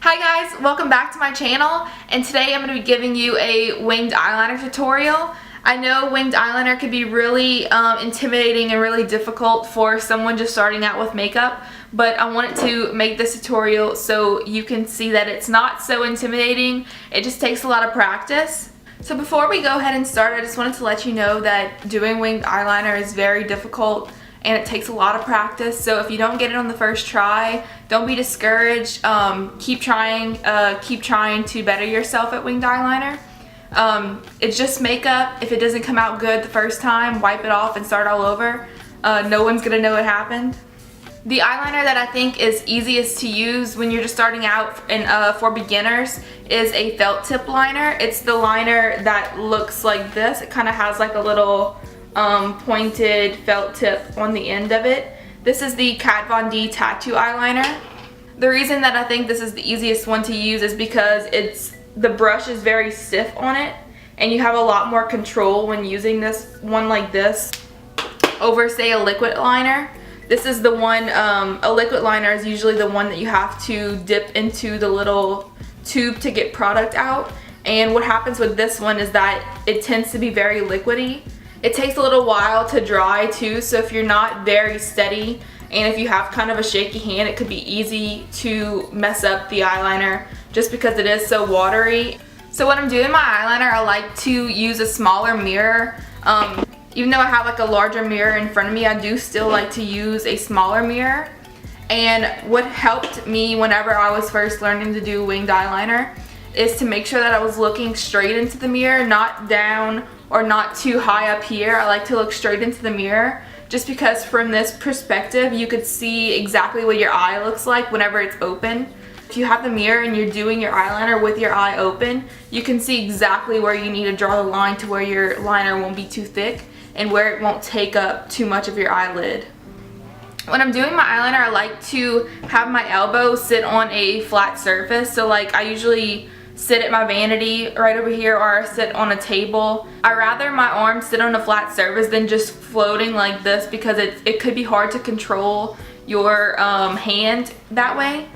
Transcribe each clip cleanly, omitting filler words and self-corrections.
Hi guys, welcome back to my channel, and today I'm going to be giving you a winged eyeliner tutorial. I know winged eyeliner can be really intimidating and really difficult for someone just starting out with makeup, but I wanted to make this tutorial so you can see that it's not so intimidating. It just takes a lot of practice. So before we go ahead and start, I just wanted to let you know that doing winged eyeliner is very difficult and it takes a lot of practice. So if you don't get it on the first try, don't be discouraged. Keep trying to better yourself at winged eyeliner. It's just makeup. If it doesn't come out good the first time, wipe it off and start all over. No one's gonna know what happened. The eyeliner that I think is easiest to use when you're just starting out and for beginners is a felt tip liner. It's the liner that looks like this. It kind of has like a little pointed felt tip on the end of it. This is the Kat Von D tattoo eyeliner. The reason that I think this is the easiest one to use is because the brush is very stiff on it and you have a lot more control when using this one like this over, say, a liquid liner. This is the one, a liquid liner is usually the one that you have to dip into the little tube to get product out, and what happens with this one is that it tends to be very liquidy. It takes a little while to dry too, so if you're not very steady and if you have kind of a shaky hand, it could be easy to mess up the eyeliner just because it is so watery. So when I'm doing my eyeliner, I like to use a smaller mirror. Even though I have like a larger mirror in front of me, I do still like to use a smaller mirror. And what helped me whenever I was first learning to do winged eyeliner is to make sure that I was looking straight into the mirror, not down or not too high up here. I like to look straight into the mirror just because from this perspective you could see exactly what your eye looks like whenever it's open. If you have the mirror and you're doing your eyeliner with your eye open, you can see exactly where you need to draw the line to where your liner won't be too thick and where it won't take up too much of your eyelid. When I'm doing my eyeliner, I like to have my elbow sit on a flat surface. So like I usually sit at my vanity right over here, or I sit on a table. I rather my arms sit on a flat surface than just floating like this because it could be hard to control your hand that way.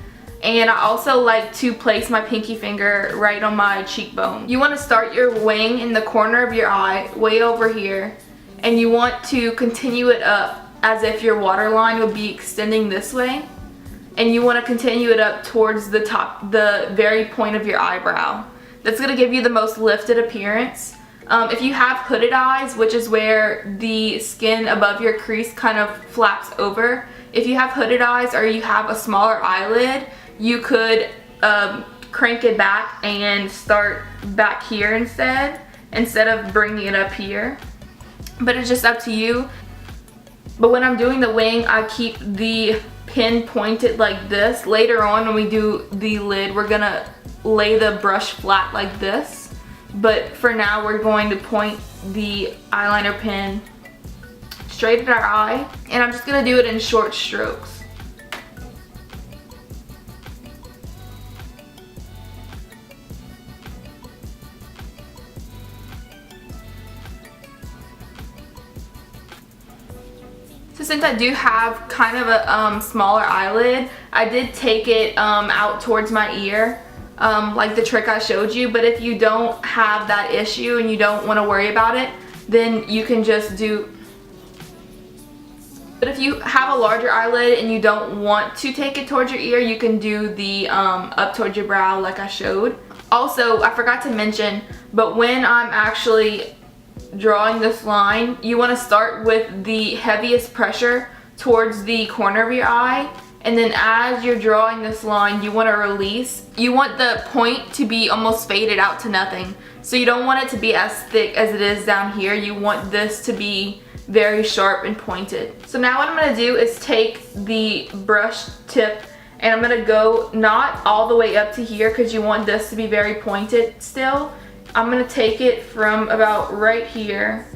And I also like to place my pinky finger right on my cheekbone. You want to start your wing in the corner of your eye, way over here, and you want to continue it up as if your waterline would be extending this way. And you want to continue it up towards the top, the very point of your eyebrow. That's going to give you the most lifted appearance. If you have hooded eyes, which is where the skin above your crease kind of flaps over, if you have hooded eyes or you have a smaller eyelid, you could crank it back and start back here instead of bringing it up here. But it's just up to you. But when I'm doing the wing, I keep the pin pointed like this. Later on when we do the lid, we're gonna lay the brush flat like this. But for now, we're going to point the eyeliner pin straight at our eye. And I'm just gonna do it in short strokes. So since I do have kind of a smaller eyelid, I did take it out towards my ear, like the trick I showed you. But if you don't have that issue and you don't want to worry about it, then you can just do... But if you have a larger eyelid and you don't want to take it towards your ear, you can do the up towards your brow like I showed. Also, I forgot to mention, but when I'm actually drawing this line, you want to start with the heaviest pressure towards the corner of your eye, and then as you're drawing this line, you want to release. You want the point to be almost faded out to nothing, so you don't want it to be as thick as it is down here. You want this to be very sharp and pointed. So now what I'm going to do is take the brush tip and I'm going to go not all the way up to here because you want this to be very pointed still. I'm going to take it from about right here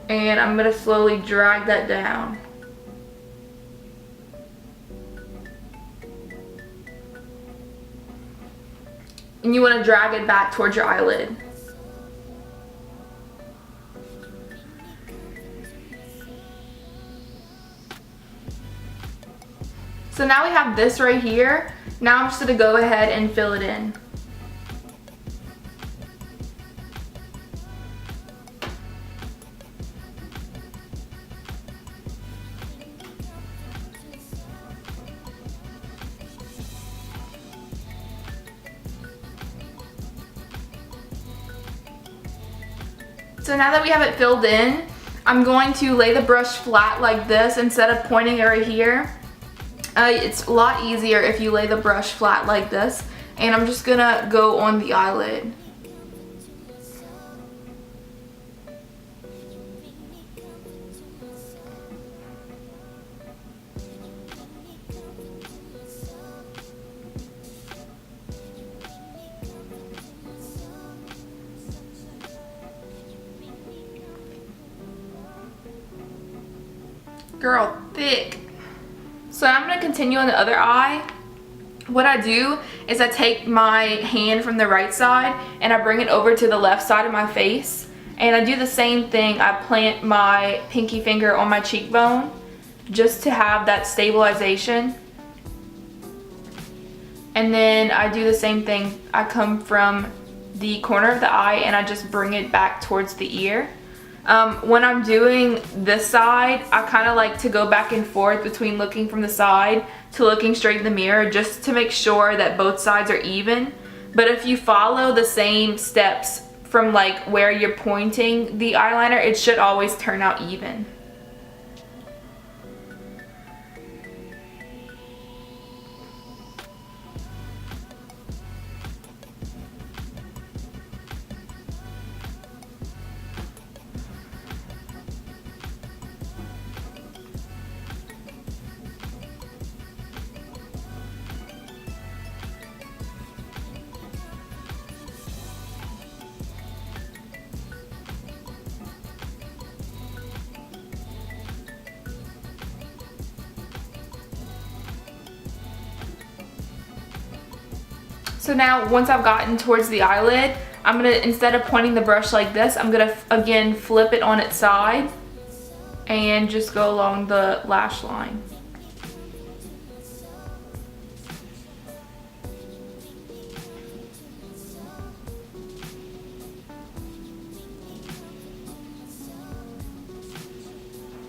and I'm going to slowly drag that down. And you want to drag it back towards your eyelid. So now we have this right here. Now I'm just going to go ahead and fill it in. So now that we have it filled in, I'm going to lay the brush flat like this instead of pointing it right here. It's a lot easier if you lay the brush flat like this, and I'm just gonna go on the eyelid. Girl, thick. So I'm going to continue on the other eye. What I do is I take my hand from the right side and I bring it over to the left side of my face. And I do the same thing. I plant my pinky finger on my cheekbone just to have that stabilization. And then I do the same thing. I come from the corner of the eye and I just bring it back towards the ear. When I'm doing this side, I kind of like to go back and forth between looking from the side to looking straight in the mirror just to make sure that both sides are even. But if you follow the same steps from like where you're pointing the eyeliner, it should always turn out even. So now once I've gotten towards the eyelid, I'm going to, instead of pointing the brush like this, I'm going to again flip it on its side and just go along the lash line.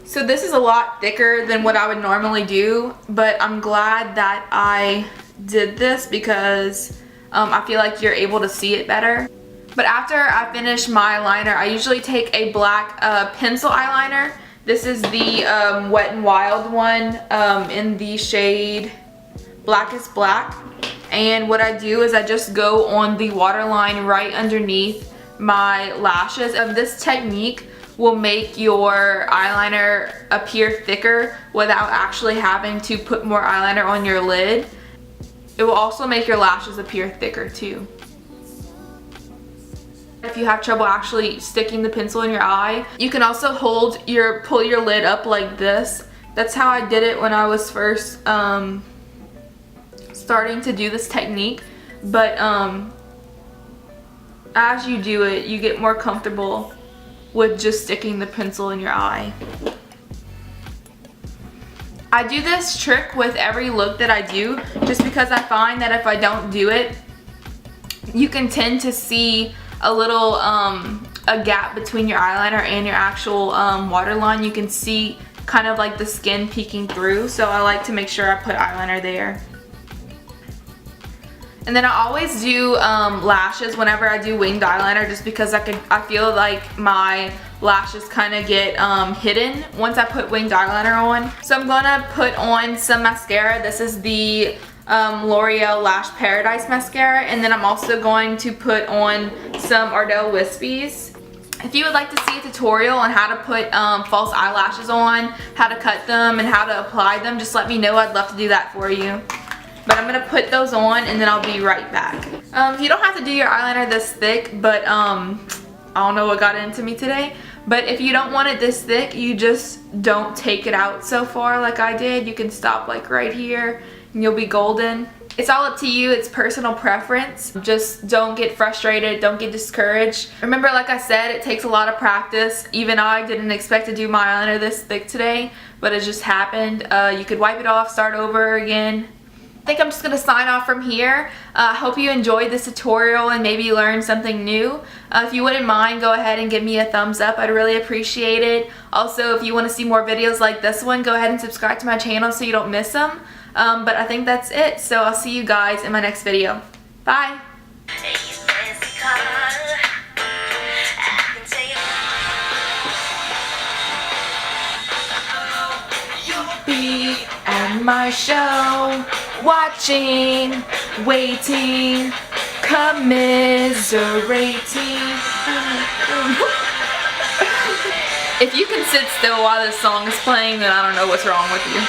So this is a lot thicker than what I would normally do, but I'm glad that I did this because I feel like you're able to see it better. But after I finish my liner, I usually take a black pencil eyeliner. This is the Wet n Wild one in the shade Blackest Black. And what I do is I just go on the waterline right underneath my lashes. This technique will make your eyeliner appear thicker without actually having to put more eyeliner on your lid. It will also make your lashes appear thicker too. If you have trouble actually sticking the pencil in your eye, you can also pull your lid up like this. That's how I did it when I was first starting to do this technique. But as you do it, you get more comfortable with just sticking the pencil in your eye. I do this trick with every look that I do just because I find that if I don't do it, you can tend to see a little a gap between your eyeliner and your actual waterline. You can see kind of like the skin peeking through, so I like to make sure I put eyeliner there. And then I always do lashes whenever I do winged eyeliner, just because I feel like my lashes kind of get hidden once I put winged eyeliner on. So I'm gonna put on some mascara. This is the L'Oreal Lash Paradise mascara, and then I'm also going to put on some Ardell Wispies. If you would like to see a tutorial on how to put false eyelashes on, how to cut them, and how to apply them, just let me know. I'd love to do that for you. But I'm going to put those on and then I'll be right back. You don't have to do your eyeliner this thick, but I don't know what got into me today. But if you don't want it this thick, you just don't take it out so far like I did. You can stop like right here and you'll be golden. It's all up to you. It's personal preference. Just don't get frustrated. Don't get discouraged. Remember, like I said, it takes a lot of practice. Even I didn't expect to do my eyeliner this thick today, but it just happened. You could wipe it off, start over again. think I'm just going to sign off from here. Hope you enjoyed this tutorial and maybe learned something new. If you wouldn't mind, go ahead and give me a thumbs up. I'd really appreciate it. Also, if you want to see more videos like this one, go ahead and subscribe to my channel so you don't miss them. But I think that's it. So I'll see you guys in my next video. Bye. Be at my show, watching, waiting, commiserating. If you can sit still while this song is playing, then I don't know what's wrong with you.